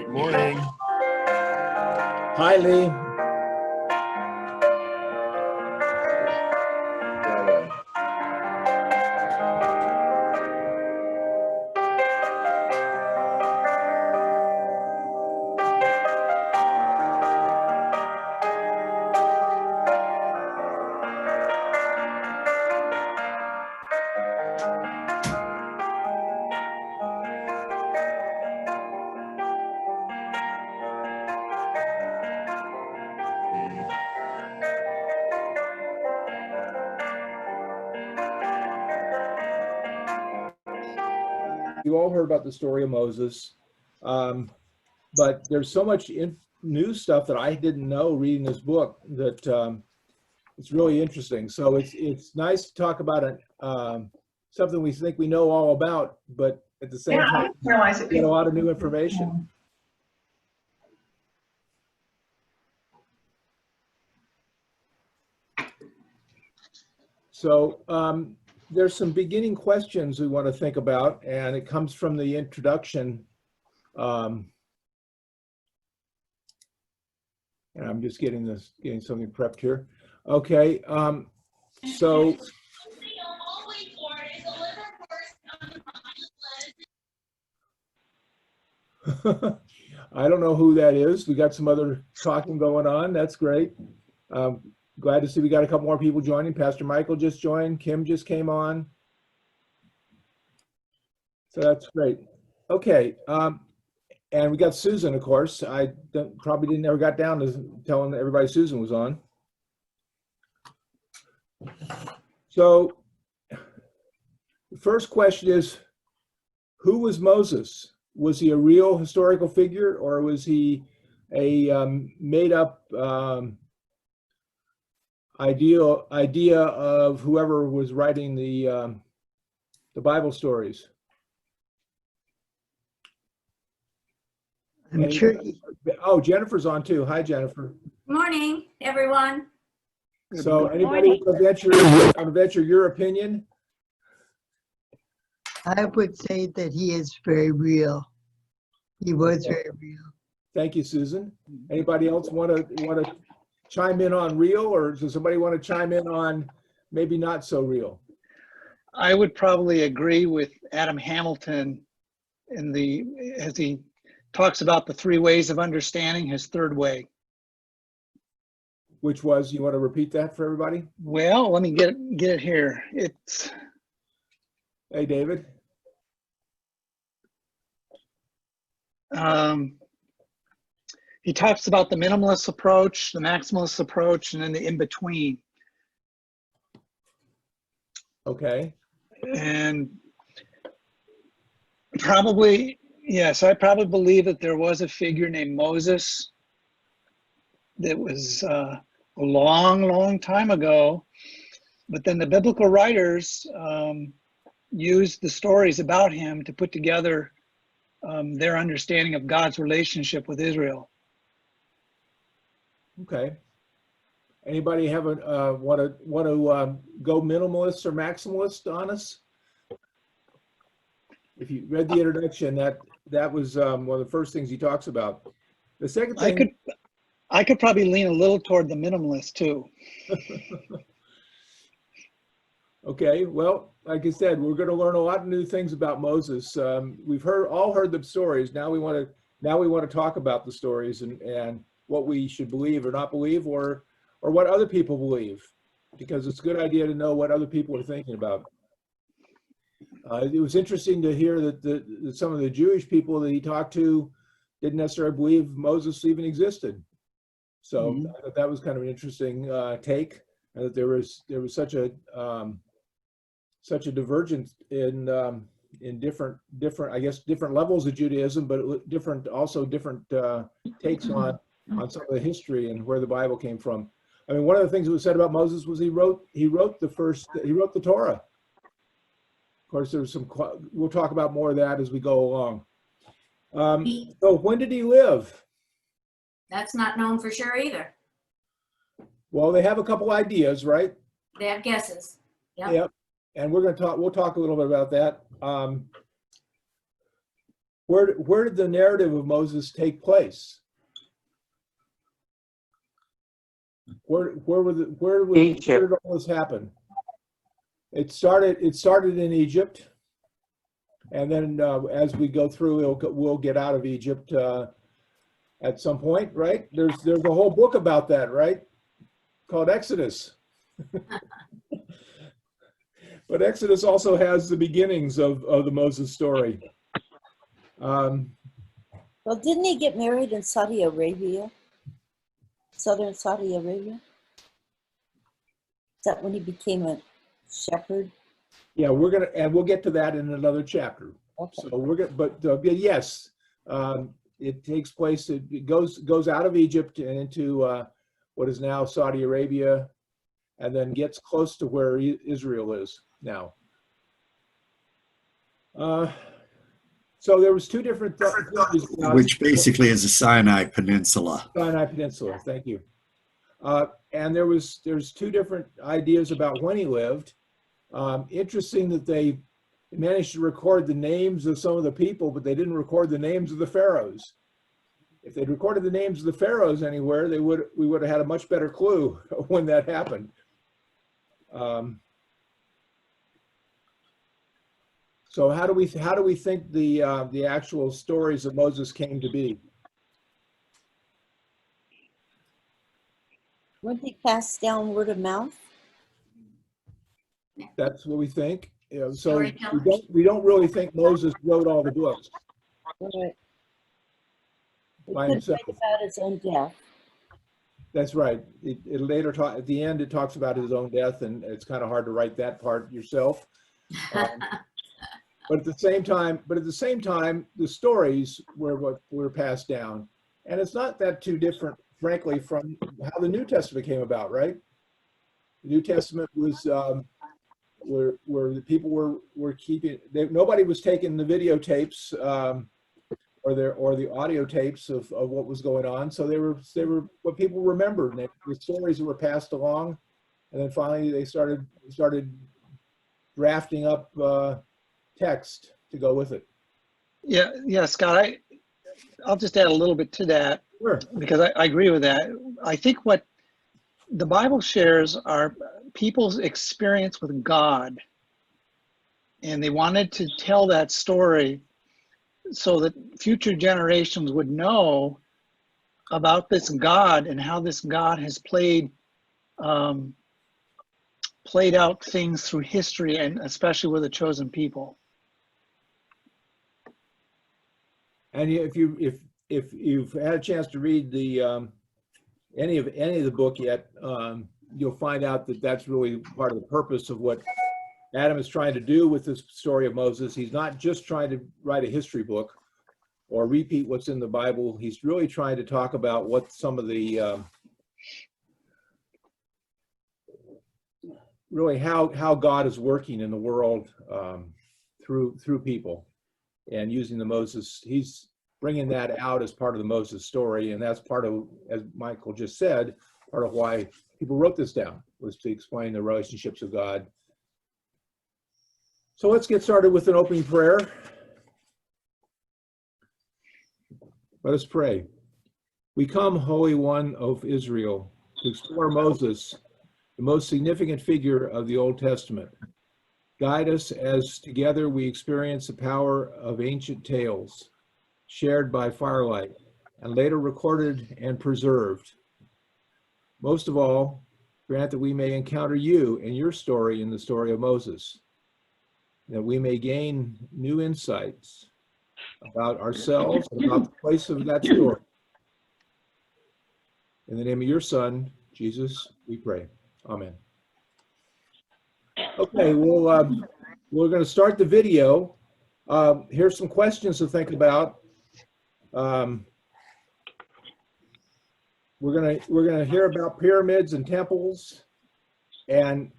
Morning. Hi, Lee. You all heard about the story of Moses, but there's so much new stuff that I didn't know reading this book that it's really interesting. So it's nice to talk about something we think we know all about, but at the same time, get a lot of new information. So there's some beginning questions we want to think about, and it comes from the introduction. And I'm just getting something prepped here. Okay, so I don't know who that is. We got some other talking going on. That's great. Glad to see we got a couple more people joining. Pastor Michael just joined. Kim just came on. So that's great. Okay, and we got Susan, of course. I probably never got down to telling everybody Susan was on. So the first question is, who was Moses? Was he a real historical figure, or was he a made-up idea of whoever was writing the Bible stories? I'm sure. Oh, Jennifer's on too. Hi, Jennifer. Morning, everyone. So anybody want to venture your opinion? I would say that he is very real. He was very real. Thank you, Susan. Anybody else want to chime in on real, or does somebody want to chime in on maybe not so real? I would probably agree with Adam Hamilton as he talks about the three ways of understanding, his third way. Which was, you want to repeat that for everybody? Well, let me get it here. It's, hey, David. He talks about the minimalist approach, the maximalist approach, and then the in-between. Okay. And probably, yes, I probably believe that there was a figure named Moses that was a long time ago, but then the biblical writers used the stories about him to put together their understanding of God's relationship with Israel. Okay. Anybody have want to go minimalist or maximalist on us? If you read the introduction, that was one of the first things he talks about. The second thing, I could probably lean a little toward the minimalist too. Okay, well, like I said, we're going to learn a lot of new things about Moses. We've all heard the stories. Now we want to talk about the stories and what we should believe or not believe, or what other people believe, because it's a good idea to know what other people are thinking about. It was interesting to hear that some of the Jewish people that he talked to didn't necessarily believe Moses even existed. So I thought that was kind of an interesting take, and that there was such a divergence in different I guess different levels of Judaism, but different takes on some of the history and where the Bible came from. I mean, one of the things that was said about Moses was he wrote the Torah. Of course, there's we'll talk about more of that as we go along. So when did he live? That's not known for sure either. Well, they have a couple ideas, right? They have guesses. Yep. Yep. And we'll talk a little bit about that. Where did the narrative of Moses take place? Where did all this happen? It started in Egypt, and then as we go through, we'll get out of Egypt at some point, right? There's a whole book about that, right? Called Exodus. But Exodus also has the beginnings of the Moses story. Well, didn't he get married in Saudi Arabia? Southern Saudi Arabia? Is that when he became a shepherd? Yeah, we'll get to that in another chapter. Okay. So yes, it takes place. It goes out of Egypt and into what is now Saudi Arabia, and then gets close to where Israel is now. So there was two different theories about Which basically is the Sinai Peninsula. Sinai Peninsula. Thank you. And there's two different ideas about when he lived. Interesting that they managed to record the names of some of the people, but they didn't record the names of the pharaohs. If they'd recorded the names of the pharaohs anywhere, we would have had a much better clue when that happened. So how do we think the actual stories of Moses came to be? Weren't they passed down word of mouth? That's what we think. You know, so Storytellers. we don't really think Moses wrote all the books Right. He by could himself. write about his own death. That's right. It later at the end it talks about his own death, and it's kind of hard to write that part yourself. But at the same time, the stories were passed down, and it's not that too different, frankly, from how the New Testament came about, right? The New Testament was where the people were keeping. Nobody was taking the videotapes or the audio tapes of what was going on. So they were what people remembered. The stories that were passed along, and then finally they started drafting up text to go with it. Yeah, Scott, I'll just add a little bit to that. Sure. Because I agree with that. I think what the Bible shares are people's experience with God. And they wanted to tell that story so that future generations would know about this God and how this God has played out things through history, and especially with the chosen people. And if you've had a chance to read the any of the book yet, you'll find out that that's really part of the purpose of what Adam is trying to do with this story of Moses. He's not just trying to write a history book or repeat what's in the Bible. He's really trying to talk about what some of the really how God is working in the world through people, and using the Moses. He's bringing that out as part of the Moses story, and that's part of, as Michael just said, part of why people wrote this down, was to explain the relationships of God. So let's get started with an opening prayer. Let us pray. We come, Holy One of Israel, to explore Moses, the most significant figure of the Old Testament. Guide us as together we experience the power of ancient tales, shared by firelight, and later recorded and preserved. Most of all, grant that we may encounter you and your story in the story of Moses, that we may gain new insights about ourselves and about the place of that story. In the name of your Son, Jesus, we pray. Amen. Okay, well, we're going to start the video. Here's some questions to think about. We're gonna hear about pyramids and temples, and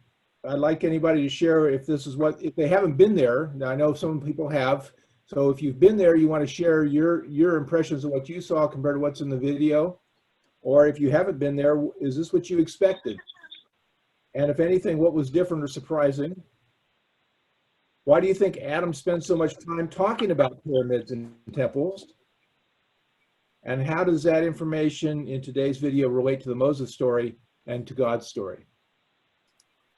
I'd like anybody to share if they haven't been there. Now I know some people have, so if you've been there, you want to share your impressions of what you saw compared to what's in the video, or if you haven't been there, is this what you expected? And if anything, what was different or surprising? Why do you think Adam spends so much time talking about pyramids and temples? And how does that information in today's video relate to the Moses story and to God's story?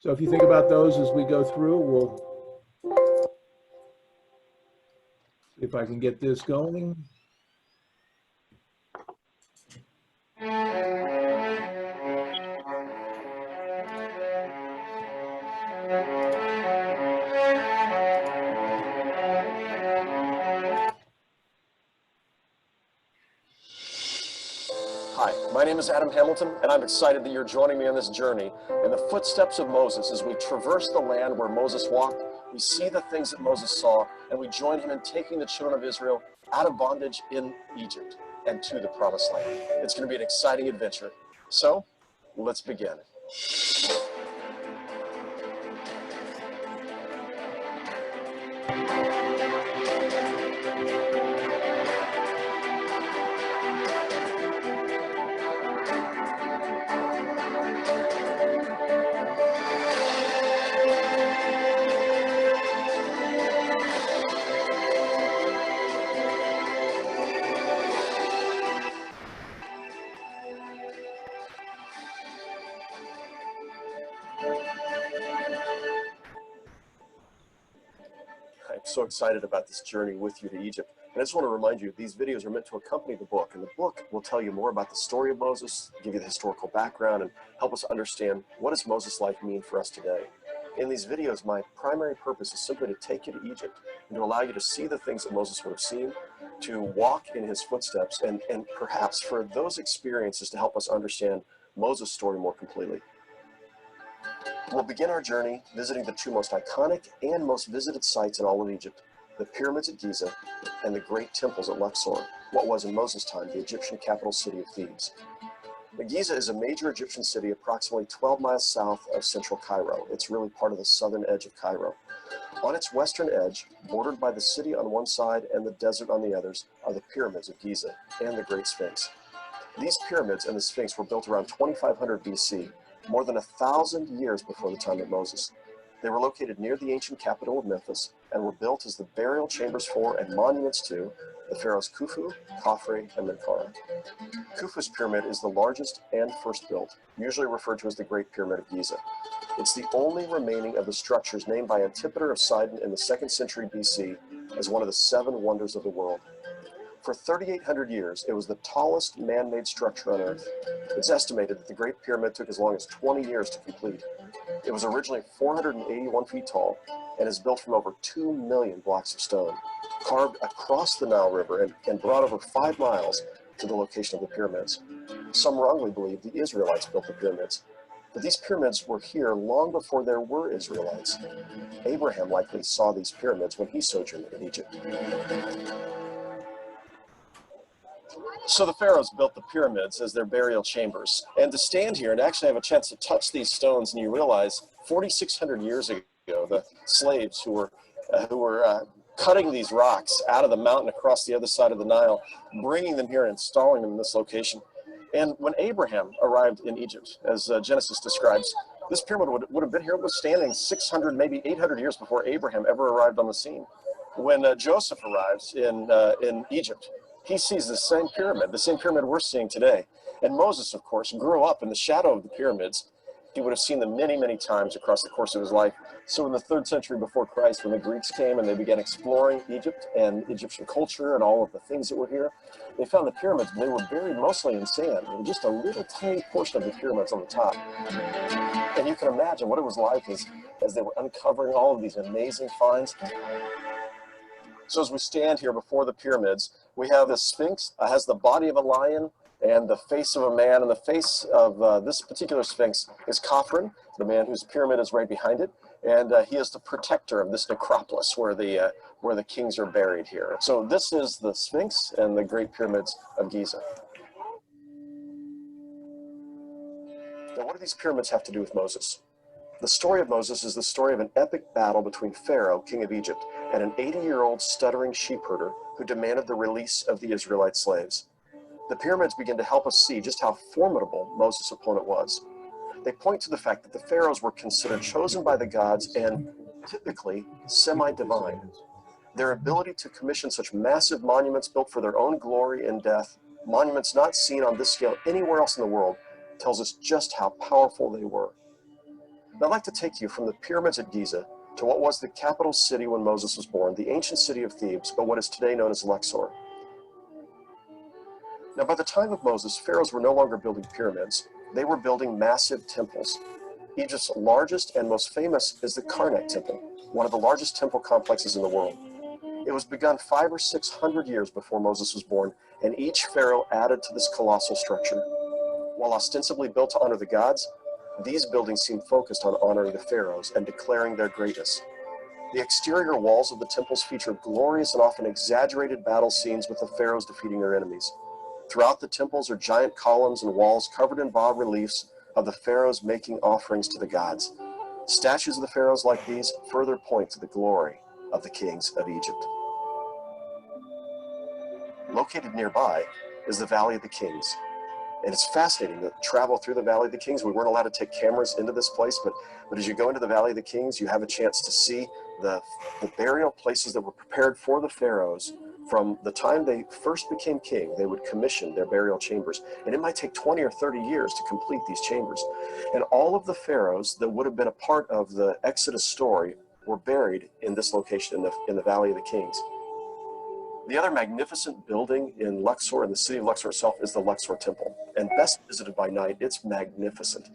So if you think about those as we go through, we'll see if I can get this going. Hi, my name is Adam Hamilton, and I'm excited that you're joining me on this journey in the footsteps of Moses. As we traverse the land where Moses walked, we see the things that Moses saw, and we join him in taking the children of Israel out of bondage in Egypt and to the promised land. It's going to be an exciting adventure. So, let's begin. I'm so excited about this journey with you to Egypt. And I just want to remind you, these videos are meant to accompany the book. And the book will tell you more about the story of Moses, give you the historical background, and help us understand what does Moses' life mean for us today. In these videos, my primary purpose is simply to take you to Egypt and to allow you to see the things that Moses would have seen, to walk in his footsteps, and perhaps for those experiences to help us understand Moses' story more completely. We'll begin our journey visiting the two most iconic and most visited sites in all of Egypt, the pyramids at Giza and the great temples at Luxor, what was in Moses' time the Egyptian capital city of Thebes. Giza is a major Egyptian city approximately 12 miles south of central Cairo. It's really part of the southern edge of Cairo. On its western edge, bordered by the city on one side and the desert on the others, are the pyramids of Giza and the Great Sphinx. These pyramids and the Sphinx were built around 2500 BC, more than 1,000 years before the time of Moses. They were located near the ancient capital of Memphis and were built as the burial chambers for and monuments to the pharaohs Khufu, Khafre, and Menkaure. Khufu's pyramid is the largest and first built, usually referred to as the Great Pyramid of Giza. It's the only remaining of the structures named by Antipater of Sidon in the 2nd century BC as one of the 7 wonders of the world. For 3,800 years, it was the tallest man-made structure on Earth. It's estimated that the Great Pyramid took as long as 20 years to complete. It was originally 481 feet tall and is built from over 2 million blocks of stone, carved across the Nile River and brought over 5 miles to the location of the pyramids. Some wrongly believe the Israelites built the pyramids, but these pyramids were here long before there were Israelites. Abraham likely saw these pyramids when he sojourned in Egypt. So the pharaohs built the pyramids as their burial chambers. And to stand here and actually have a chance to touch these stones, and you realize 4,600 years ago, the slaves who were cutting these rocks out of the mountain across the other side of the Nile, bringing them here and installing them in this location. And when Abraham arrived in Egypt, as Genesis describes, this pyramid would have been here, was standing 600, maybe 800 years before Abraham ever arrived on the scene. When Joseph arrives in Egypt, he sees the same pyramid we're seeing today. And Moses, of course, grew up in the shadow of the pyramids. He would have seen them many, many times across the course of his life. So in the 3rd century before Christ, when the Greeks came and they began exploring Egypt and Egyptian culture and all of the things that were here, they found the pyramids, but they were buried mostly in sand, and just a little tiny portion of the pyramids on the top. And you can imagine what it was like as they were uncovering all of these amazing finds. So as we stand here before the pyramids, we have the Sphinx, has the body of a lion and the face of a man. And the face of this particular Sphinx is Khafre, the man whose pyramid is right behind it. And he is the protector of this necropolis where the kings are buried here. So this is the Sphinx and the Great Pyramids of Giza. Now, what do these pyramids have to do with Moses? The story of Moses is the story of an epic battle between Pharaoh, king of Egypt, and an 80-year-old stuttering sheep herder who demanded the release of the Israelite slaves. The pyramids begin to help us see just how formidable Moses' opponent was. They point to the fact that the pharaohs were considered chosen by the gods and typically semi-divine. Their ability to commission such massive monuments built for their own glory and death, monuments not seen on this scale anywhere else in the world, tells us just how powerful they were. Now, I'd like to take you from the pyramids at Giza to what was the capital city when Moses was born, the ancient city of Thebes, but what is today known as Luxor. Now, by the time of Moses, pharaohs were no longer building pyramids. They were building massive temples. Egypt's largest and most famous is the Karnak Temple, one of the largest temple complexes in the world. It was begun 500 or 600 years before Moses was born, and each pharaoh added to this colossal structure. While ostensibly built to honor the gods, these buildings seem focused on honoring the pharaohs and declaring their greatness. The exterior walls of the temples feature glorious and often exaggerated battle scenes with the pharaohs defeating their enemies. Throughout the temples are giant columns and walls covered in bas-reliefs of the pharaohs making offerings to the gods. Statues of the pharaohs like these further point to the glory of the kings of Egypt. Located nearby is the Valley of the Kings. And it's fascinating to travel through the Valley of the Kings. We weren't allowed to take cameras into this place, but as you go into the Valley of the Kings, you have a chance to see the burial places that were prepared for the pharaohs. From the time they first became king, they would commission their burial chambers. And it might take 20 or 30 years to complete these chambers. And all of the pharaohs that would have been a part of the Exodus story were buried in this location, in the Valley of the Kings. The other magnificent building in Luxor, in the city of Luxor itself, is the Luxor Temple. And best visited by night, it's magnificent.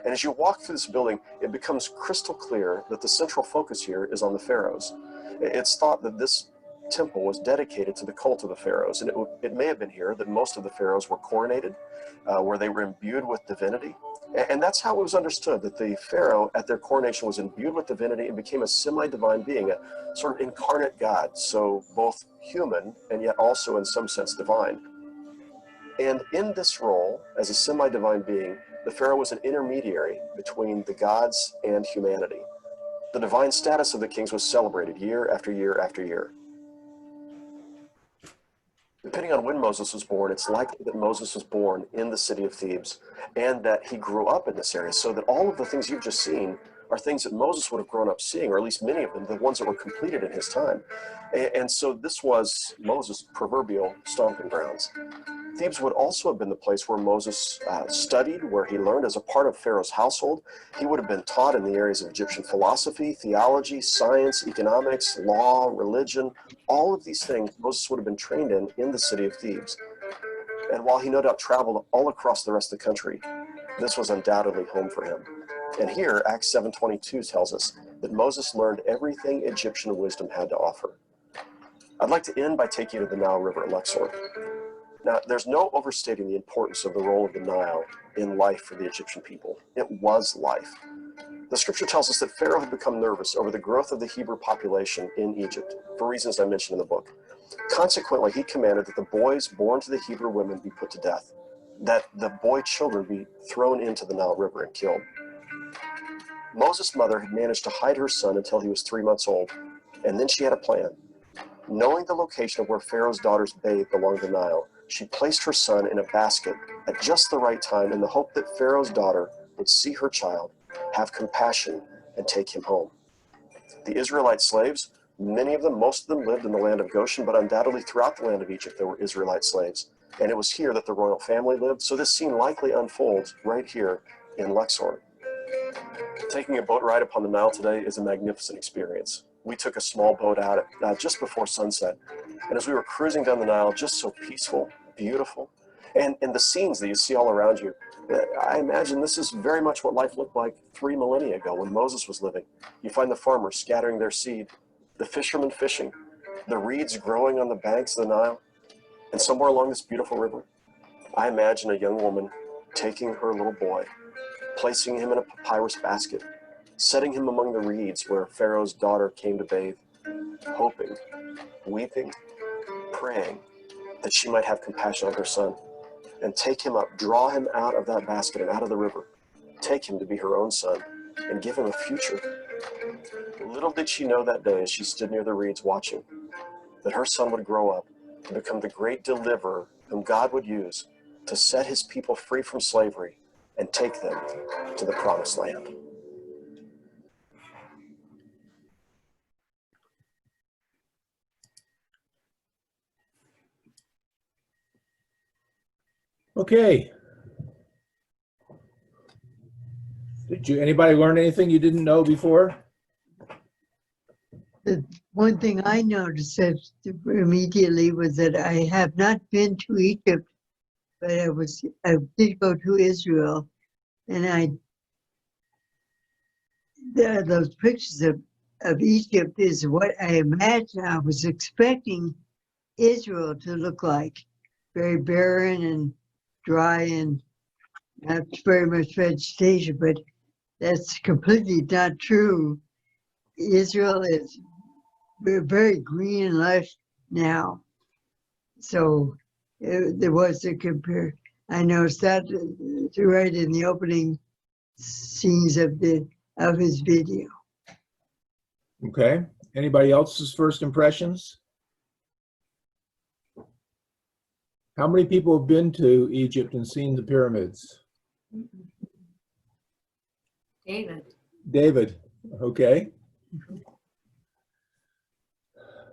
And as you walk through this building, it becomes crystal clear that the central focus here is on the pharaohs. It's thought that this temple was dedicated to the cult of the pharaohs. And it may have been here that most of the pharaohs were coronated, where they were imbued with divinity. And that's how it was understood, that the pharaoh at their coronation was imbued with divinity and became a semi-divine being, a sort of incarnate God, so both human and yet also in some sense divine. And in this role, as a semi-divine being, the pharaoh was an intermediary between the gods and humanity. The divine status of the kings was celebrated year after year after year. Depending on when Moses was born, it's likely that Moses was born in the city of Thebes and that he grew up in this area, so that all of the things you've just seen are things that Moses would have grown up seeing, or at least many of them, the ones that were completed in his time. And so this was Moses' proverbial stomping grounds. Thebes would also have been the place where Moses studied, where he learned as a part of Pharaoh's household. He would have been taught in the areas of Egyptian philosophy, theology, science, economics, law, religion. All of these things Moses would have been trained in the city of Thebes. And while he no doubt traveled all across the rest of the country, this was undoubtedly home for him. And here, Acts 7:22 tells us that Moses learned everything Egyptian wisdom had to offer. I'd like to end by taking you to the Nile River at Luxor. Now, there's no overstating the importance of the role of the Nile in life for the Egyptian people. It was life. The scripture tells us that Pharaoh had become nervous over the growth of the Hebrew population in Egypt, for reasons I mentioned in the book. Consequently, he commanded that the boys born to the Hebrew women be put to death, that the boy children be thrown into the Nile River and killed. Moses' mother had managed to hide her son until he was 3 months old, and then she had a plan. Knowing the location of where Pharaoh's daughters bathed along the Nile, she placed her son in a basket at just the right time in the hope that Pharaoh's daughter would see her child, have compassion, and take him home. The Israelite slaves, many of them, most of them lived in the land of Goshen, but undoubtedly throughout the land of Egypt there were Israelite slaves. And it was here that the royal family lived, so this scene likely unfolds right here in Luxor. Taking a boat ride upon the Nile today is a magnificent experience. We took a small boat out at just before sunset, and as we were cruising down the Nile, just so peaceful, beautiful, and the scenes that you see all around you, I imagine this is very much what life looked like 3 millennia ago when Moses was living. You find the farmers scattering their seed, the fishermen fishing, the reeds growing on the banks of the Nile, and somewhere along this beautiful river, I imagine a young woman taking her little boy, placing him in a papyrus basket, setting him among the reeds where Pharaoh's daughter came to bathe, hoping, weeping, praying that she might have compassion on her son, and take him up, draw him out of that basket and out of the river, take him to be her own son, and give him a future. Little did she know that day as she stood near the reeds watching, that her son would grow up to become the great deliverer whom God would use to set his people free from slavery and take them to the promised land. Okay. Anybody learn anything you didn't know before? The one thing I noticed that immediately was that I have not been to Egypt, but I did go to Israel, and those pictures of Egypt is what I imagine I was expecting Israel to look like. Very barren and dry and not very much vegetation, but that's completely not true. Israel is very green and lush now. So there was a compare. I noticed that right in the opening scenes of his video. Okay. Anybody else's first impressions? How many people have been to Egypt and seen the pyramids? David, David. Okay.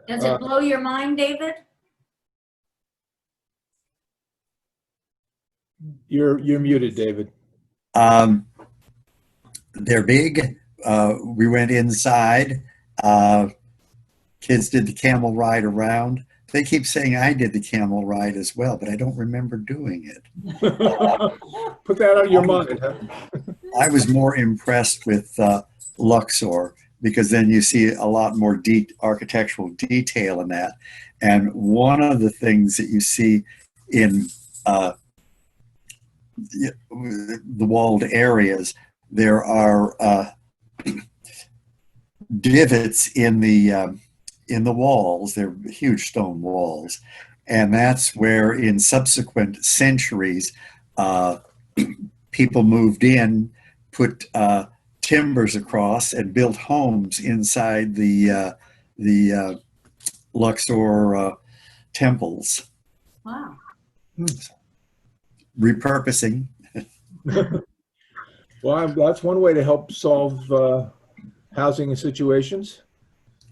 does it blow your mind, David? You're muted, David. They're big. We went inside. Kids did the camel ride around. They keep saying I did the camel ride as well, but I don't remember doing it. Put that on your mind, huh? I was more impressed with Luxor, because then you see a lot more architectural detail in that. And one of the things that you see in the walled areas, there are divots in the walls. They're huge stone walls, and that's where in subsequent centuries people moved in, put timbers across, and built homes inside the Luxor temples. Wow. Repurposing. Well, that's one way to help solve housing situations.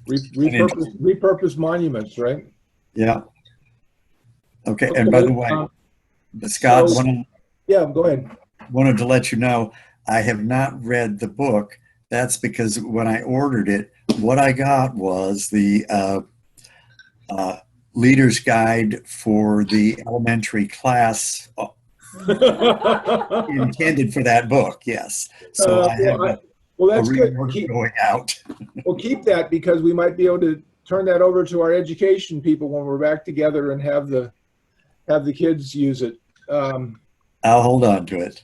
Repurpose monuments, right? Yeah. Okay. And by the way, Scott, So, yeah, go ahead. Wanted to let you know I have not read the book. That's because when I ordered it, what I got was the leader's guide for the elementary class intended for that book. Yes. So I have well, that's good. Going out. We'll keep that, because we might be able to turn that over to our education people when we're back together and have the kids use it. I'll hold on to it.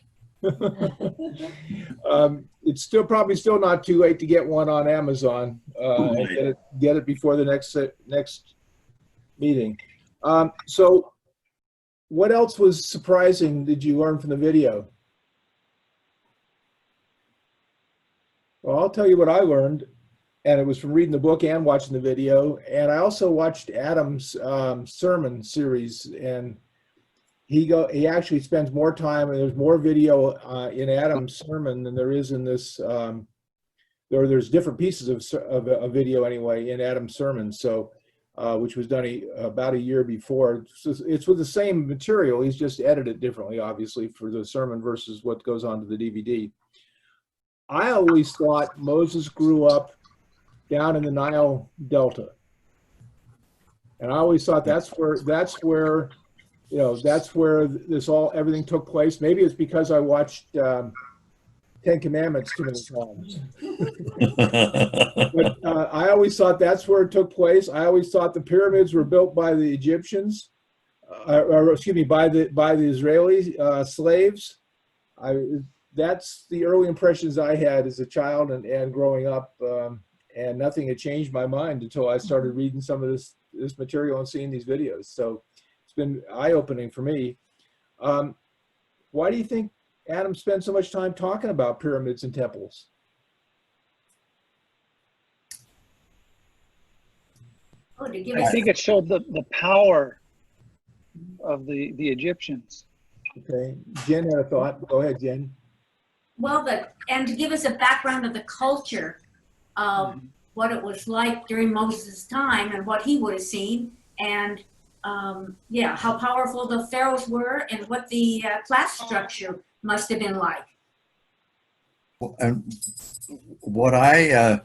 It's probably still not too late to get one on Amazon and get it before the next meeting. So what else was surprising did you learn from the video? Well, I'll tell you what I learned, and it was from reading the book and watching the video. And I also watched Adam's sermon series, and he actually spends more time, and there's more video in Adam's sermon than there is in this. There's different pieces of a video anyway in Adam's sermon, so which was done about a year before. So it's with the same material. He's just edited differently, obviously, for the sermon versus what goes on to the DVD. I always thought Moses grew up down in the Nile Delta, and I always thought that's where everything took place. Maybe it's because I watched Ten Commandments too many times. But I always thought that's where it took place. I always thought the pyramids were built by the Egyptians, or excuse me, by the Israeli slaves. That's the early impressions I had as a child and growing up, and nothing had changed my mind until I started reading some of this material and seeing these videos. So it's been eye-opening for me. Why do you think Adam spends so much time talking about pyramids and temples? Oh, to give I us, think it showed the power of the Egyptians. Okay, Jen had a thought. Go ahead, Jen. well, and to give us a background of the culture of what it was like during Moses' time and what he would have seen, and yeah, how powerful the pharaohs were and what the class structure must have been like. And what I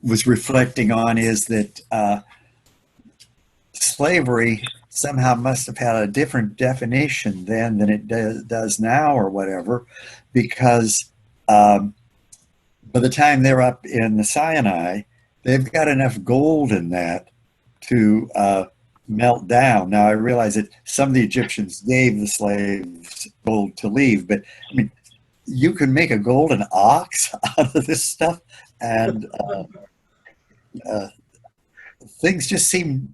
was reflecting on is that slavery somehow must have had a different definition then than it does now or whatever, because by the time they're up in the Sinai, they've got enough gold in that to melt down. Now, I realize that some of the Egyptians gave the slaves gold to leave, but I mean, you can make a golden ox out of this stuff, and things just seem.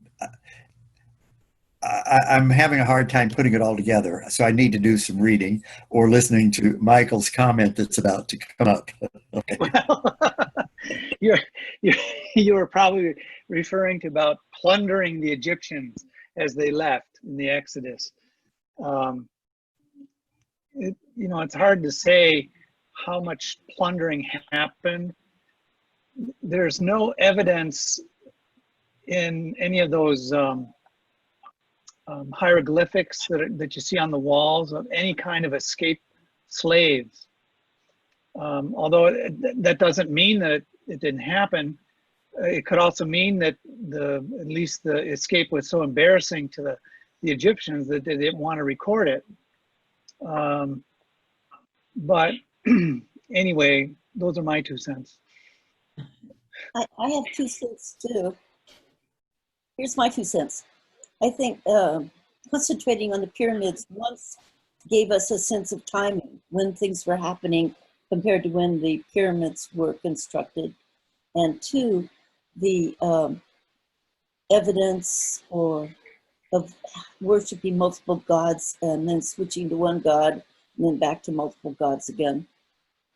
I'm having a hard time putting it all together, so I need to do some reading or listening to Michael's comment that's about to come up. Okay. Well, you were probably referring to about plundering the Egyptians as they left in the Exodus. It's hard to say how much plundering happened. There's no evidence in any of those hieroglyphics that you see on the walls of any kind of escaped slaves. Although that doesn't mean that it didn't happen. It could also mean that at least the escape was so embarrassing to the Egyptians that they didn't want to record it. But anyway, those are my 2 cents. I have 2 cents too. Here's my 2 cents. I think concentrating on the pyramids once gave us a sense of timing when things were happening compared to when the pyramids were constructed. And 2, the evidence of worshiping multiple gods and then switching to one god and then back to multiple gods again.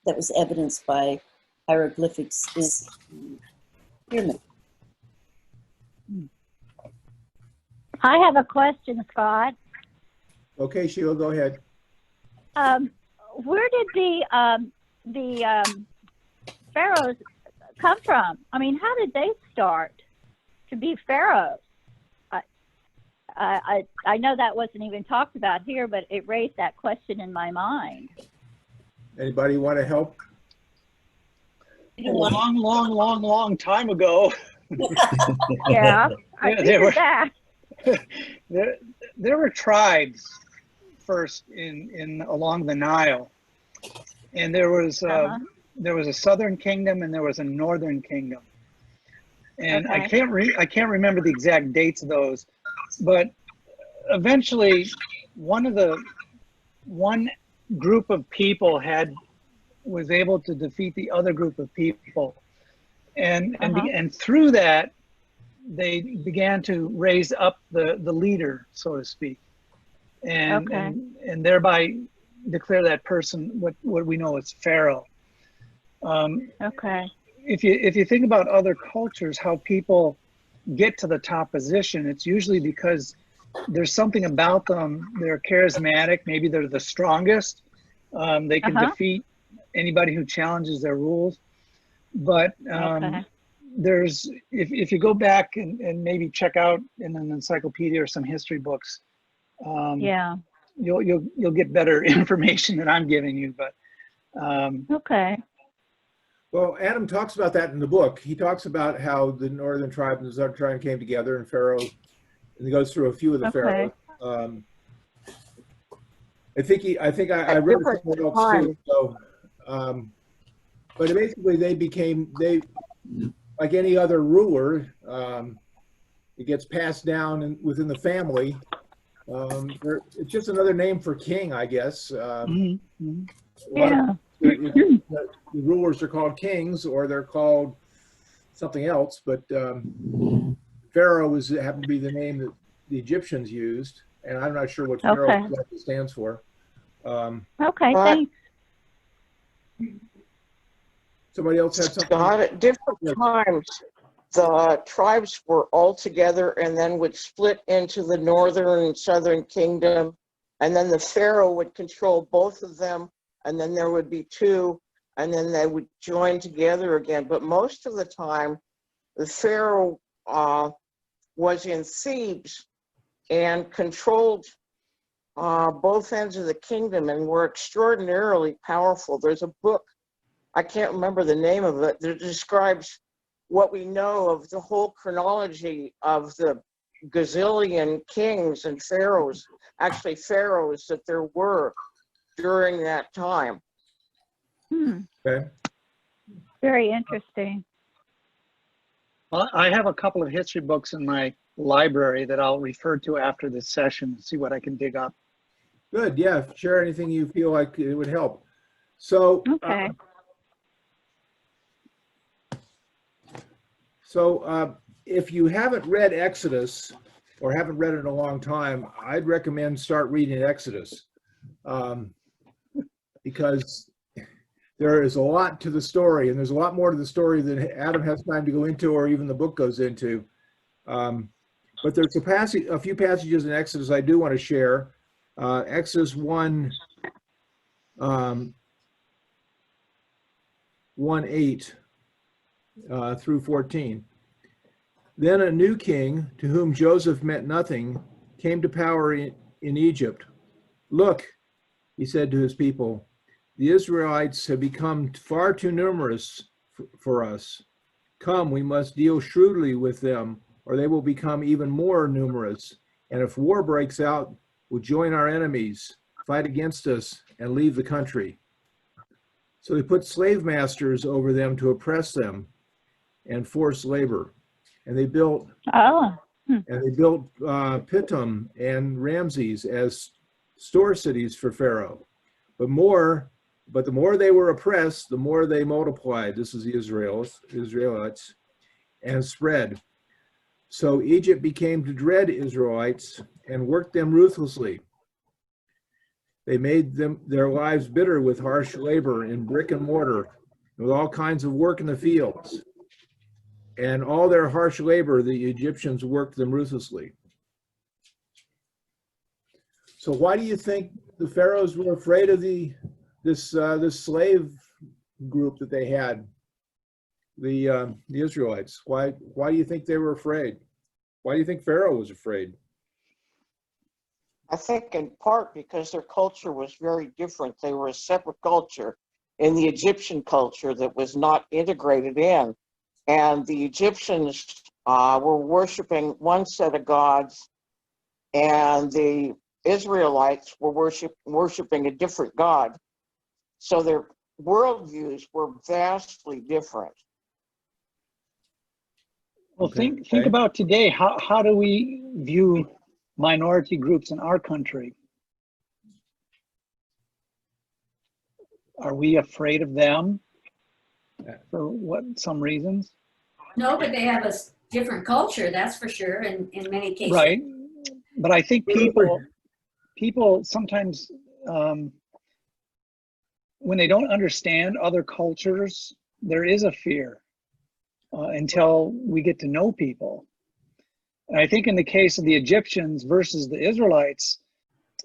That was evidenced by hieroglyphics in the pyramid. I have a question, Scott. Okay, Sheila, go ahead. Where did the pharaohs come from? I mean, how did they start to be pharaohs? I know that wasn't even talked about here, but it raised that question in my mind. Anybody want to help? A long time ago. Yeah, I figured that. There were tribes first in along the Nile, and there was a southern kingdom and there was a northern kingdom, and Okay. I can't remember the exact dates of those, but eventually one group of people was able to defeat the other group of people, and through that they began to raise up the leader, so to speak, and thereby declare that person what we know as Pharaoh. If you think about other cultures, how people get to the top position, it's usually because there's something about them. They're charismatic. Maybe they're the strongest. They can defeat anybody who challenges their rules. But there's if you go back and maybe check out in an encyclopedia or some history books, you'll get better information than I'm giving you. But Well, Adam talks about that in the book. He talks about how the northern tribe and the southern tribe came together, and Pharaoh, and he goes through a few of the pharaohs. I think I read it somewhere else too. So, but basically they like any other ruler, it gets passed down within the family. It's just another name for king, I guess. The rulers are called kings, or they're called something else, but Pharaoh happened to be the name that the Egyptians used, and I'm not sure what Pharaoh exactly stands for. Thanks. Somebody else had something? Scott, at different times, the tribes were all together and then would split into the northern and southern kingdom, and then the Pharaoh would control both of them, and then there would be 2, and then they would join together again. But most of the time, the Pharaoh was in Thebes and controlled both ends of the kingdom and were extraordinarily powerful. There's a book, I can't remember the name of it, that describes what we know of the whole chronology of the gazillion kings and pharaohs, actually pharaohs that there were during that time. Okay. Very interesting. Well, I have a couple of history books in my library that I'll refer to after this session and see what I can dig up. Good. Yeah. Share anything you feel like it would help. So, Okay. If you haven't read Exodus or haven't read it in a long time, I'd recommend start reading Exodus because there is a lot to the story, and there's a lot more to the story than Adam has time to go into or even the book goes into. But there's a few passages in Exodus I do want to share. Exodus 1:8 through 14. Then a new king, to whom Joseph meant nothing, came to power in Egypt. Look, he said to his people, the Israelites have become far too numerous for us. Come, we must deal shrewdly with them, or they will become even more numerous. And if war breaks out, we'll join our enemies, fight against us, and leave the country. So they put slave masters over them to oppress them and force labor. And they built Pithom and Ramses as store cities for Pharaoh. But the more they were oppressed, the more they multiplied. This is the Israelites, and spread. So Egypt became to dread Israelites and worked them ruthlessly. They made their lives bitter with harsh labor in brick and mortar, with all kinds of work in the fields. And all their harsh labor, the Egyptians worked them ruthlessly. So why do you think the pharaohs were afraid of this slave group that they had, the Israelites? Why do you think they were afraid? Why do you think Pharaoh was afraid? I think in part because their culture was very different. They were a separate culture in the Egyptian culture that was not integrated in. And the Egyptians were worshiping one set of gods, and the Israelites were worshiping a different God. So their worldviews were vastly different. Well, think about today. How do we view minority groups in our country? Are we afraid of them for some reasons? No, but they have a different culture, that's for sure, in many cases. Right. But I think people sometimes, when they don't understand other cultures, there is a fear until we get to know people. And I think in the case of the Egyptians versus the Israelites,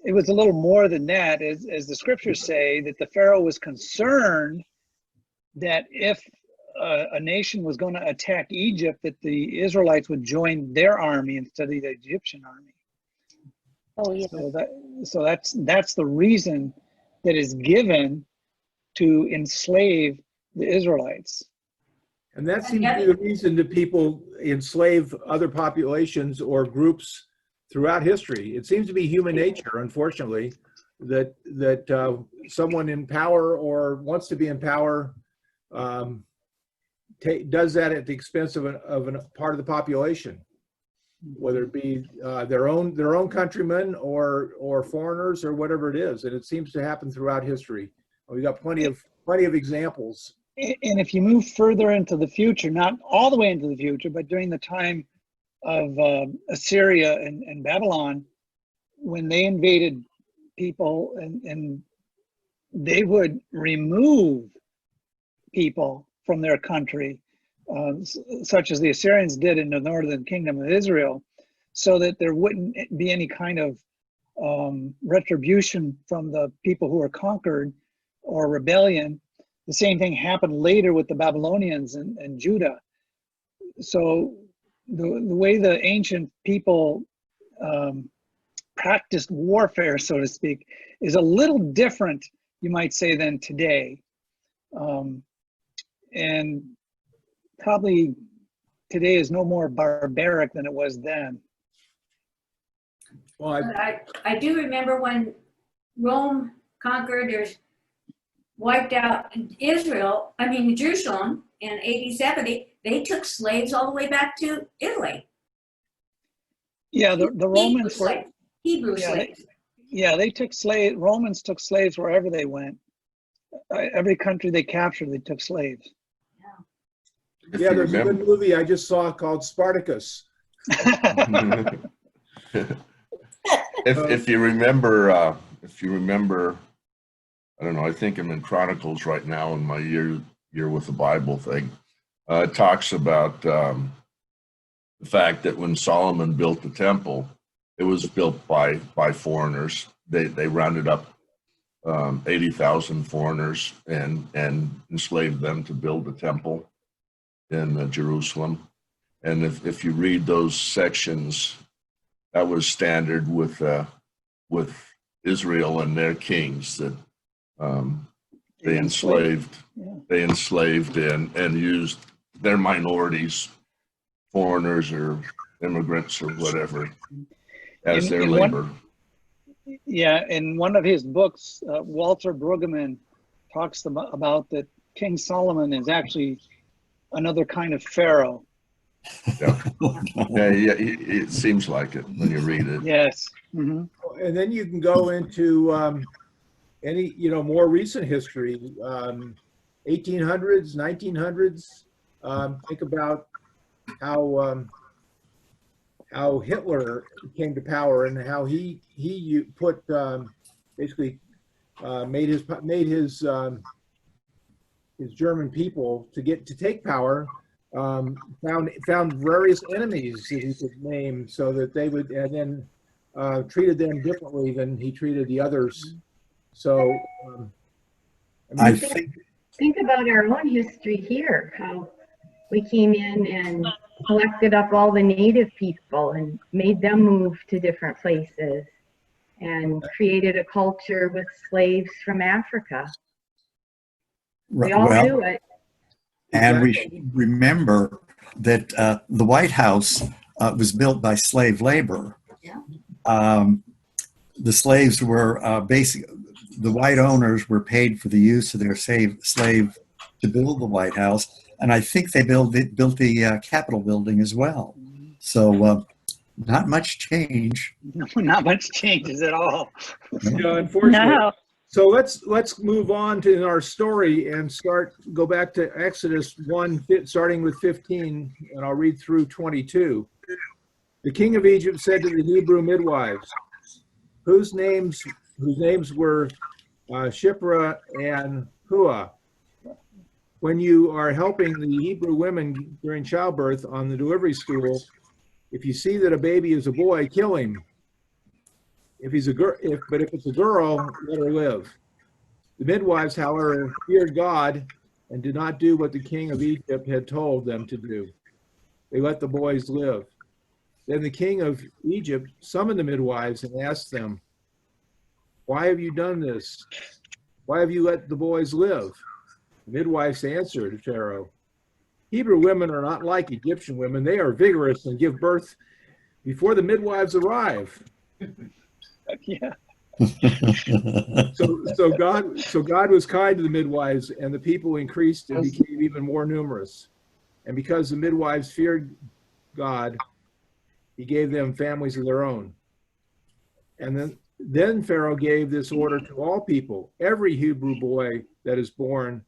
it was a little more than that, as the scriptures say, that the Pharaoh was concerned that if a nation was going to attack Egypt, that the Israelites would join their army instead of the Egyptian army. Oh, yeah. So that's the reason that is given to enslave the Israelites. And that seems to be the reason that people enslave other populations or groups throughout history. It seems to be human nature, unfortunately, that someone in power or wants to be in power does that at the expense of a part of the population, whether it be their own countrymen or foreigners or whatever it is. And it seems to happen throughout history. We've got plenty of examples. And if you move further into the future, not all the way into the future, but during the time of Assyria and Babylon, when they invaded people and they would remove people from their country, such as the Assyrians did in the northern kingdom of Israel, so that there wouldn't be any kind of retribution from the people who were conquered or rebellion. The same thing happened later with the Babylonians and Judah. So the way the ancient people practiced warfare, so to speak, is a little different, you might say, than today. And probably today is no more barbaric than it was then. Well, I do remember when Rome conquered or wiped out Israel, Jerusalem in AD 70, they took slaves all the way back to Italy. Yeah, the Romans were, Hebrew yeah, slaves. they took slaves, Romans took slaves wherever they went. Every country they captured, they took slaves. If yeah, you there's a remember, good movie I just saw called Spartacus. if you remember, I don't know, I think I'm in Chronicles right now in my year with the Bible thing. It talks about the fact that when Solomon built the temple, it was built by foreigners. They rounded up 80,000 foreigners and enslaved them to build the temple in Jerusalem. And if you read those sections, that was standard with Israel and their kings, that they enslaved and used their minorities, foreigners or immigrants or whatever, as their labor. In one of his books, Walter Brueggemann talks about that King Solomon is actually another kind of pharaoh. Yeah, it seems like it when you read it. Yes. Mm-hmm. And then you can go into any, more recent history, 1800s, 1900s. Think about how Hitler came to power and how he put basically made his German people to take power. Found various enemies that he could name so that they would, and then treated them differently than he treated the others. So I think think about our own history here, how we came in and collected up all the native people and made them move to different places and created a culture with slaves from Africa. We all do it. And we should remember that the White House was built by slave labor. Yeah. The slaves were the white owners were paid for the use of their slave to build the White House. And I think they built the Capitol building as well. So not much change. No, not much changes at all. Unfortunately. No. So let's move on to our story and go back to Exodus 1, starting with 15, and I'll read through 22. The king of Egypt said to the Hebrew midwives, whose names were Shiphrah and Puah, when you are helping the Hebrew women during childbirth on the delivery stool, if you see that a baby is a boy, kill him. If it's a girl, let her live. The midwives, however, feared God and did not do what the king of Egypt had told them to do. They let the boys live. Then the king of Egypt summoned the midwives and asked them, "Why have you done this? Why have you let the boys live?" The midwives answered Pharaoh, "Hebrew women are not like Egyptian women. They are vigorous and give birth before the midwives arrive." Yeah. So God was kind to the midwives, and the people increased and became even more numerous. And because the midwives feared God, he gave them families of their own. And then Pharaoh gave this order to all people: every Hebrew boy that is born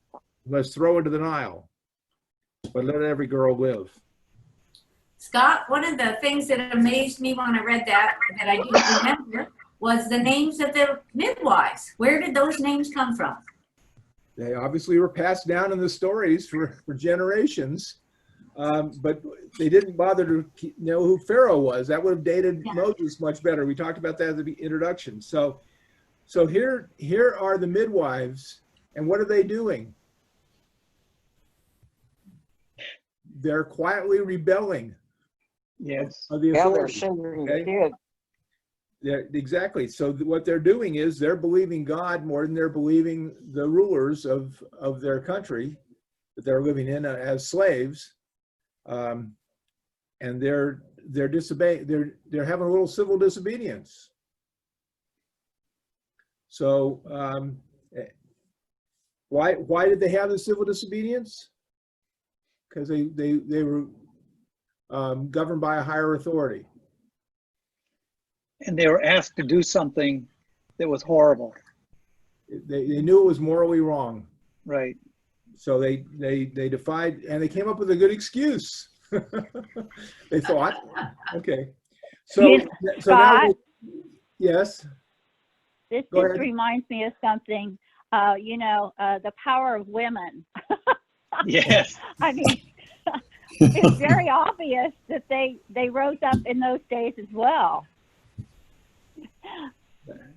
must throw into the Nile, but let every girl live. Scott, one of the things that amazed me when I read that I didn't remember, was the names of the midwives. Where did those names come from? They obviously were passed down in the stories for generations, but they didn't bother to know who Pharaoh was. That would have dated Moses much better. We talked about that at the introduction. So here are the midwives, and what are they doing? They're quietly rebelling. Yes. of the Yeah, they're authority. sending the Okay? kid. Yeah, exactly. So what they're doing is they're believing God more than they're believing the rulers of their country that they're living in as slaves, and they're disobeying. They're having a little civil disobedience. So why did they have the civil disobedience? Because they were governed by a higher authority. And they were asked to do something that was horrible. They knew it was morally wrong. Right. So they defied, and they came up with a good excuse. They thought, okay. So now, Scott? yes. This Go just ahead. reminds me of something, the power of women. Yes. I mean, it's very obvious that they rose up in those days as well.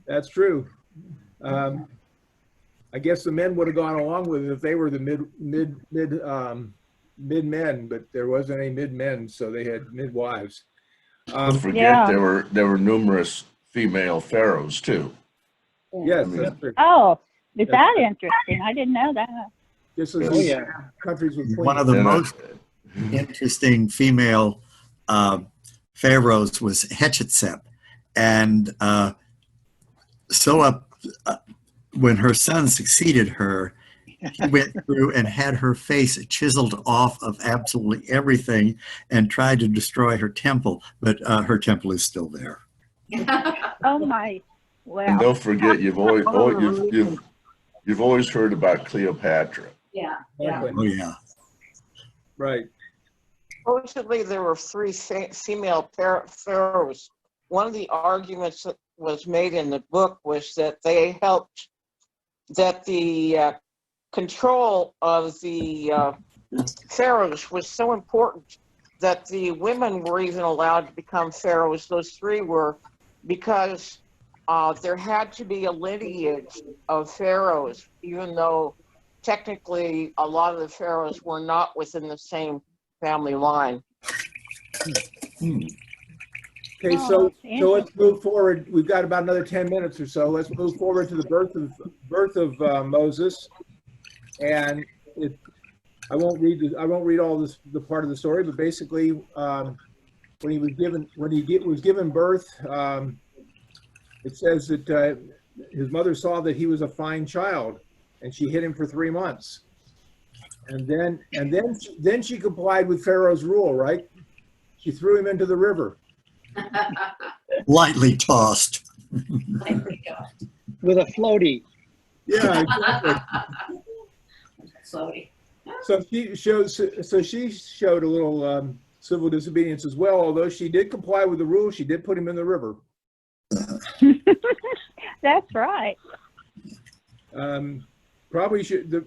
That's true. I guess the men would have gone along with it if they were the mid men, but there wasn't any mid men, so they had midwives. Don't forget Yeah. there were numerous female pharaohs too. Yes, I mean- that's true. Oh, is That's that right. interesting? I didn't know that. Just as Oh, these yeah. countries with queens. One of the And, most interesting female pharaohs was Hatshepsut, and when her son succeeded her, he went through and had her face chiseled off of absolutely everything and tried to destroy her temple, but her temple is still there. Oh my, and well, don't forget you've always heard about Cleopatra. Yeah. Exactly. Oh yeah. Right. Supposedly, there were three female pharaohs. One of the arguments that was made in the book was that they helped, that the control of the pharaohs was so important that the women were even allowed to become pharaohs. Those three were, because there had to be a lineage of pharaohs, even though technically a lot of the pharaohs were not within the same family line. Okay, Oh, so let's move forward. We've got about another 10 minutes or so. Let's move forward to the birth of Moses. And I won't read all this, the part of the story, but basically, when he was given birth, it says that his mother saw that he was a fine child, and she hid him for 3 months. And then she complied with Pharaoh's rule, right? She threw him into the river. Lightly tossed. With a floaty. Yeah, exactly. Floaty. So she showed a little civil disobedience as well. Although she did comply with the rule, she did put him in the river. that's right. The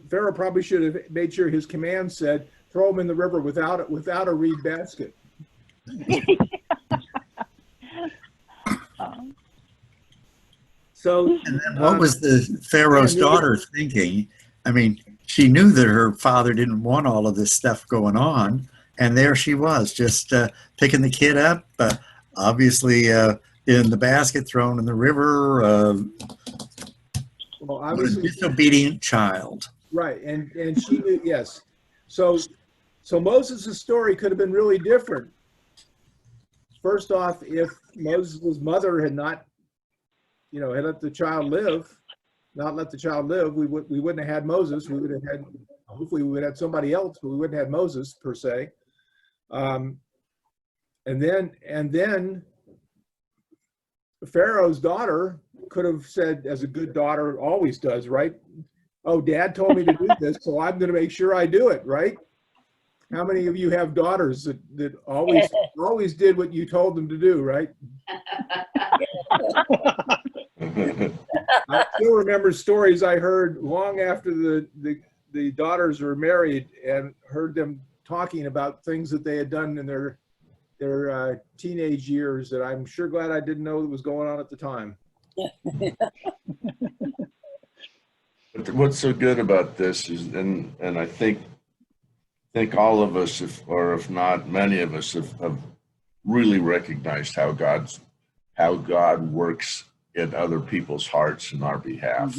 Pharaoh probably should have made sure his command said, "Throw him in the river without a reed basket." So And then what was the Pharaoh's daughter thinking? I mean, she knew that her father didn't want all of this stuff going on, and there she was, just picking the kid up, obviously in the basket, thrown in the river. well, A obviously, disobedient child. right, and she knew, yes. So Moses' story could have been really different. First off, if Moses' mother had not, had let the child live, we wouldn't have had Moses. We would have had, hopefully we would have had somebody else, but we wouldn't have had Moses per se. And then Pharaoh's daughter could have said, as a good daughter always does, right? Oh, Dad told me to do this, so I'm going to make sure I do it, right? How many of you have daughters that always did what you told them to do, right? I still remember stories I heard long after the daughters were married, and heard them talking about things that they had done in their teenage years that I'm sure glad I didn't know that was going on at the time. But what's so good about this is, and I think all of us, if not many of us, have really recognized how God works in other people's hearts in our behalf.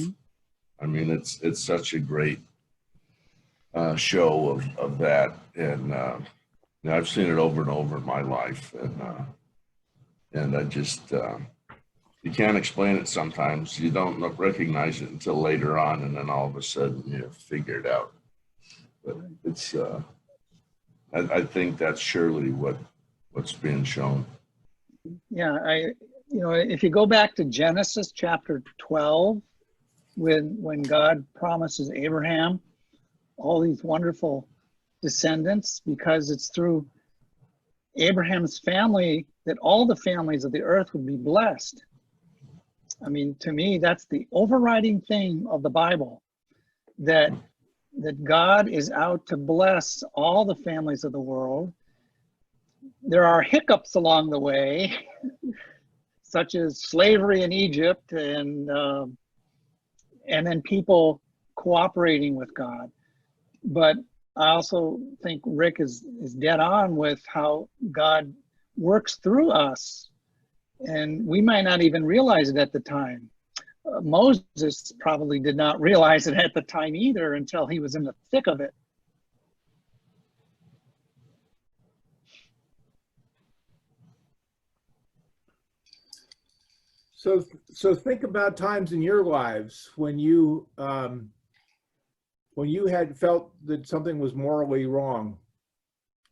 I mean, it's such a great show of that, and you know, I've seen it over and over in my life, and I just you can't explain it sometimes. You don't recognize it until later on, and then all of a sudden you figure it out. But it's I think that's surely what's being shown. Yeah, you know, if you go back to Genesis chapter 12, when God promises Abraham all these wonderful descendants, because it's through Abraham's family that all the families of the earth would be blessed. I mean, to me, that's the overriding theme of the Bible, that God is out to bless all the families of the world. There are hiccups along the way, such as slavery in Egypt, and then people cooperating with God. But I also think Rick is dead on with how God works through us, and we might not even realize it at the time. Moses probably did not realize it at the time either until he was in the thick of it. So think about times in your lives when you had felt that something was morally wrong.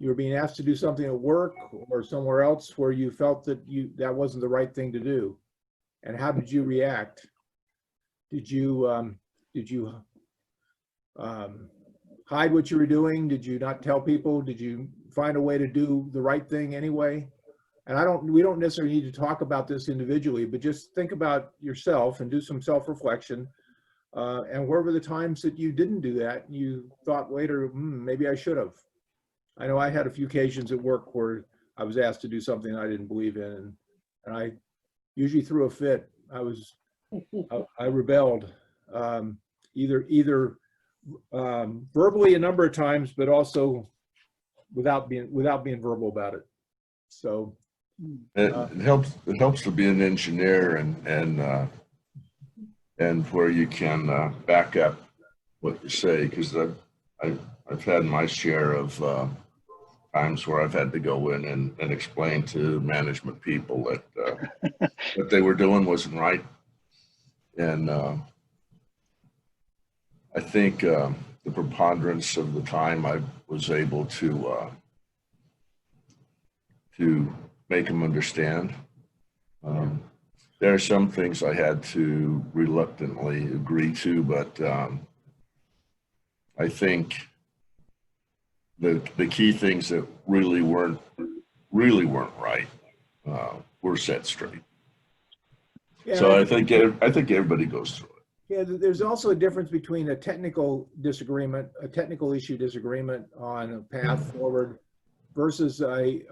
You were being asked to do something at work or somewhere else where you felt that that wasn't the right thing to do. And how did you react? Did you hide what you were doing? Did you not tell people? Did you find a way to do the right thing anyway? And we don't necessarily need to talk about this individually, but just think about yourself and do some self-reflection. And where were the times that you didn't do that? And you thought later, maybe I should have. I know I had a few occasions at work where I was asked to do something I didn't believe in, and I usually threw a fit. I rebelled, either verbally a number of times, but also without being verbal about it. So it helps to be an engineer and where you can back up what you say, because I've had my share of times where I've had to go in and explain to management people that what they were doing wasn't right. And I think the preponderance of the time I was able to make them understand. There are some things I had to reluctantly agree to, but I think the key things that really weren't right were set straight. yeah, So I think everybody goes through it. Yeah, there's also a difference between a technical disagreement, a technical issue disagreement on a path forward versus a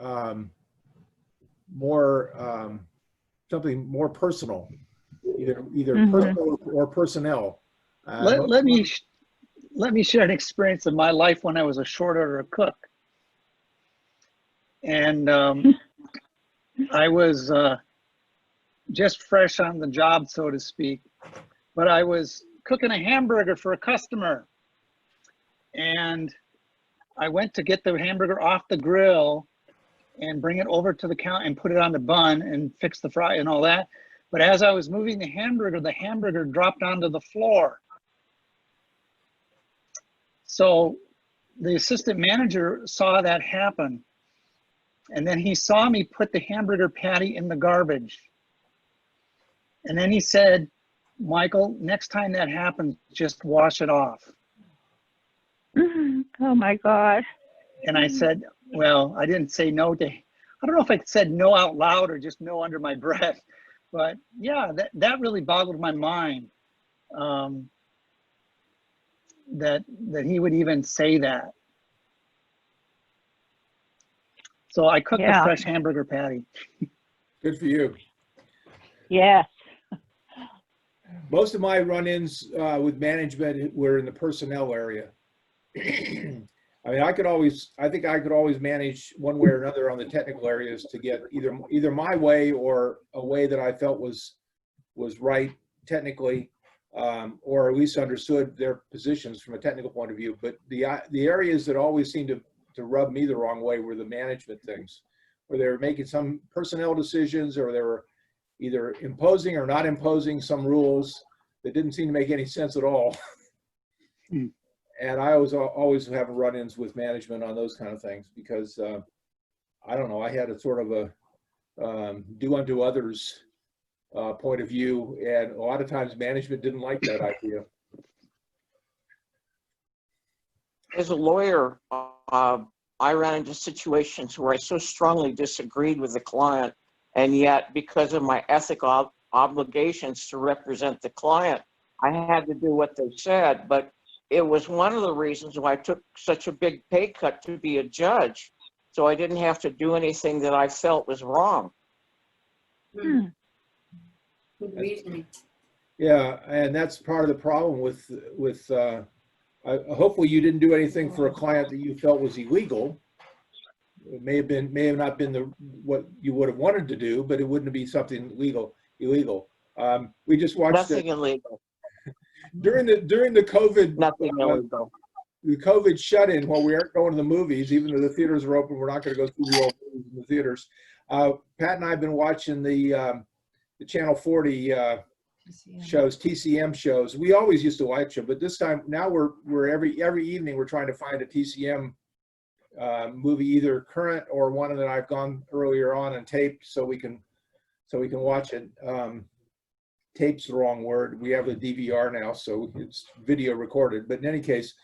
something more personal, either personal or personnel. Let me share an experience of my life when I was a short order cook. And I was just fresh on the job, so to speak, but I was cooking a hamburger for a customer. And I went to get the hamburger off the grill and bring it over to the counter and put it on the bun and fix the fry and all that. But as I was moving the hamburger dropped onto the floor. So the assistant manager saw that happen. And then he saw me put the hamburger patty in the garbage. And then he said, Michael, next time that happens, just wash it off. Oh my God. And I said, well, I didn't say no to, I don't know if I said no out loud or just no under my breath, but yeah, that really boggled my mind. That he would even say that. So I cooked a fresh hamburger patty. Good for you. Yes. Most of my run-ins with management were in the personnel area. I mean, I think I could always manage one way or another on the technical areas to get either my way or a way that I felt was right technically, or at least understood their positions from a technical point of view. But the areas that always seemed to rub me the wrong way were the management things, where they were making some personnel decisions, or they were either imposing or not imposing some rules that didn't seem to make any sense at all. And I always have run-ins with management on those kind of things because I don't know, I had a sort of a do unto others point of view, and a lot of times management didn't like that idea. As a lawyer, I ran into situations where I so strongly disagreed with the client, and yet because of my ethical obligations to represent the client, I had to do what they said. But it was one of the reasons why I took such a big pay cut to be a judge, so I didn't have to do anything that I felt was wrong. Good reasoning. Yeah, and that's part of the problem with hopefully you didn't do anything for a client that you felt was illegal. It may have not been what you would have wanted to do, but it wouldn't be something illegal. We just watched Nothing illegal. during the COVID. Nothing illegal. The COVID shut-in, while we aren't going to the movies, even though the theaters are open, we're not going to go through the old movies in the theaters. Pat and I have been watching the Channel 40 shows, TCM shows. We always used to watch them, but this time now we're every evening we're trying to find a TCM movie, either current or one that I've gone earlier on and taped, so we can watch it. Tape's the wrong word. We have the DVR now, so it's video recorded. But in any case,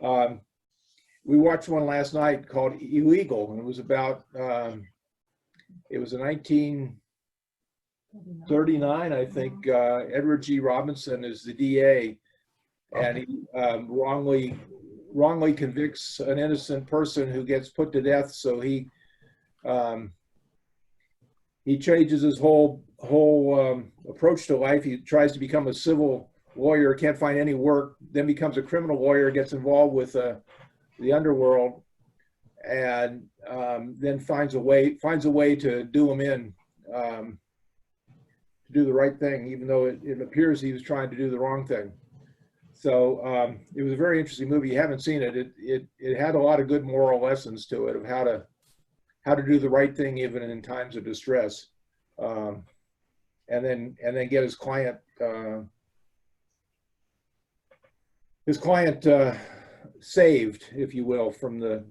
we watched one last night called Illegal, and it was about it was a 1939, I think. Edward G. Robinson is the DA, and he wrongly convicts an innocent person who gets put to death. So he changes his whole approach to life. He tries to become a civil lawyer, can't find any work, then becomes a criminal lawyer, gets involved with the underworld, and then finds a way to do him in, to do the right thing, even though it appears he was trying to do the wrong thing. So it was a very interesting movie. You haven't seen it. It had a lot of good moral lessons to it of how to do the right thing even in times of distress, and then get his client saved, if you will, from an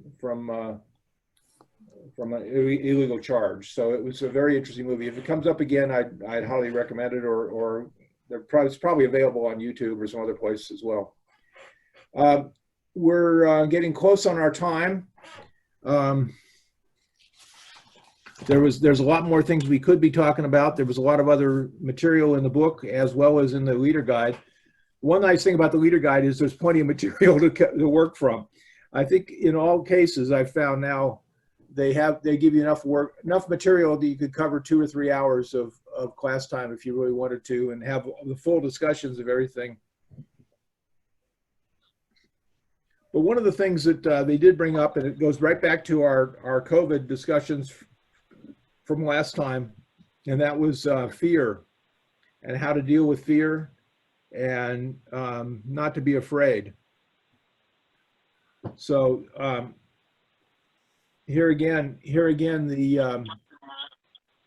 illegal charge. So it was a very interesting movie. If it comes up again, I'd highly recommend it, or it's probably available on YouTube or some other place as well. We're getting close on our time. There's a lot more things we could be talking about. There was a lot of other material in the book as well as in the leader guide. One nice thing about the leader guide is there's plenty of material to work from. I think in all cases I've found now they give you enough material that you could cover 2 or 3 hours of class time if you really wanted to, and have the full discussions of everything. But one of the things that they did bring up, and it goes right back to our COVID discussions from last time, and that was fear and how to deal with fear and not to be afraid. So here again, the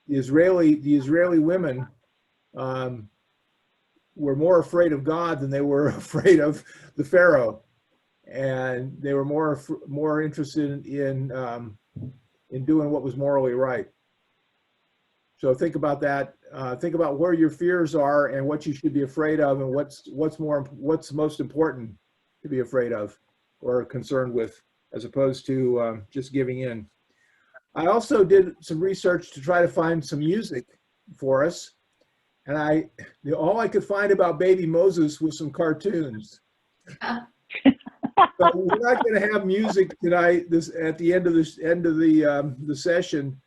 Israeli women were more afraid of God than they were afraid of the Pharaoh, and they were more interested in doing what was morally right. So think about that. Think about where your fears are and what you should be afraid of, and what's most important to be afraid of or concerned with, as opposed to just giving in. I also did some research to try to find some music for us, and all I could find about baby Moses was some cartoons. So we're not going to have music tonight. At the end of the session,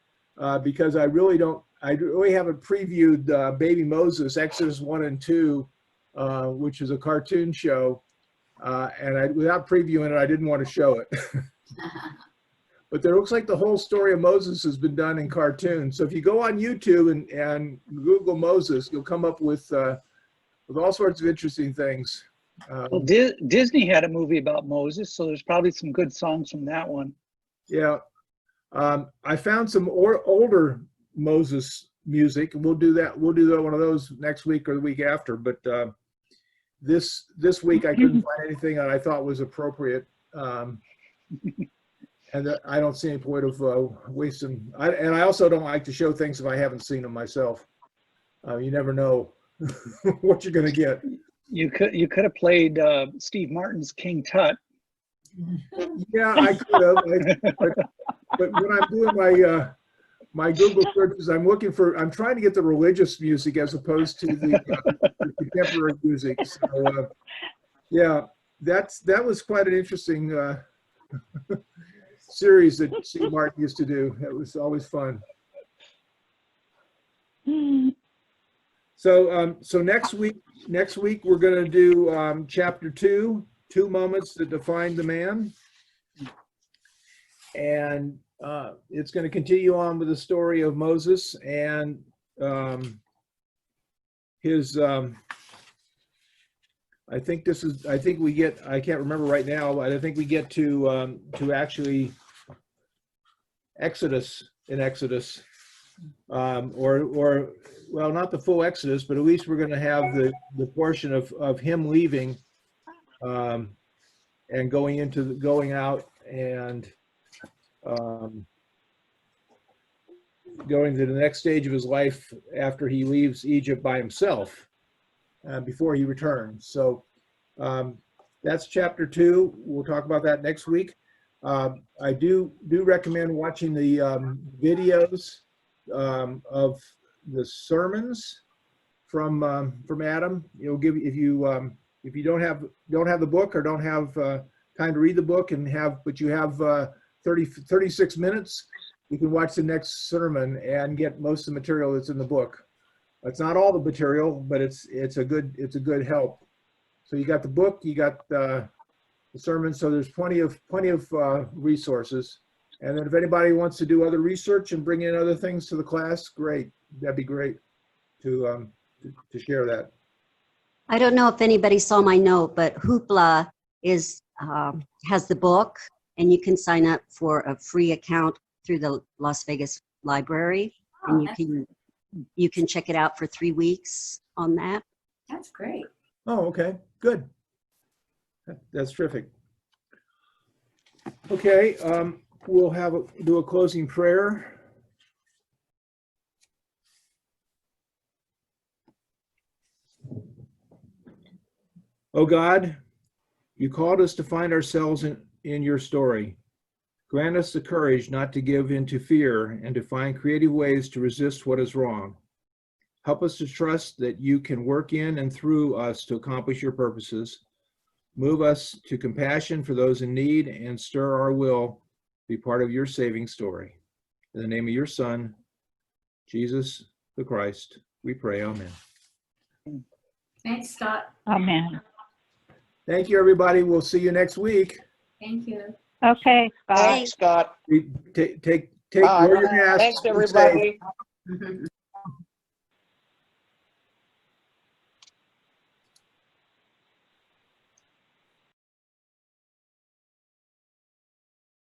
because I really haven't previewed Baby Moses, Exodus 1 and 2, which is a cartoon show, and without previewing it, I didn't want to show it. But there looks like the whole story of Moses has been done in cartoons. So if you go on YouTube and Google Moses, you'll come up with all sorts of interesting things. Well, Disney had a movie about Moses, so there's probably some good songs from that one. Yeah. I found some older Moses music, and we'll do that. We'll do one of those next week or the week after. But this week I couldn't find anything that I thought was appropriate. And I don't see any point of wasting. And I also don't like to show things if I haven't seen them myself. You never know what you're going to get. You could have played Steve Martin's King Tut. Yeah, I could have. But when I'm doing my Google searches, I'm trying to get the religious music as opposed to the contemporary music. So yeah, that was quite an interesting series that Steve Martin used to do. It was always fun. So next week we're going to do chapter 2, 2 moments that define the man, and it's going to continue on with the story of Moses and his. I think we get. I can't remember right now, but I think we get to actually Exodus in Exodus, or well, not the full Exodus, but at least we're going to have the portion of him leaving and going out and going to the next stage of his life after he leaves Egypt by himself before he returns. So that's chapter 2. We'll talk about that next week. I do recommend watching the videos of the sermons from Adam. It'll give if you don't have the book or don't have time to read the book but you have 36 minutes, you can watch the next sermon and get most of the material that's in the book. It's not all the material, but it's a good help. So you got the book, you got the sermon, so there's plenty of resources. And then if anybody wants to do other research and bring in other things to the class, great. That'd be great to share that. I don't know if anybody saw my note, but Hoopla has the book, and you can sign up for a free account through the Las Vegas Library, and you can check it out for 3 weeks on that. That's great. Oh, okay, good. That's terrific. Okay, we'll do a closing prayer. Oh God, you called us to find ourselves in your story. Grant us the courage not to give in to fear and to find creative ways to resist what is wrong. Help us to trust that you can work in and through us to accomplish your purposes. Move us to compassion for those in need and stir our will to be part of your saving story. In the name of your Son, Jesus the Christ, we pray. Amen. Thanks, Scott. Amen. Thank you, everybody. We'll see you next week. Thank you. Okay, bye. Thanks, Scott. Take wear your mask. Thanks, everybody.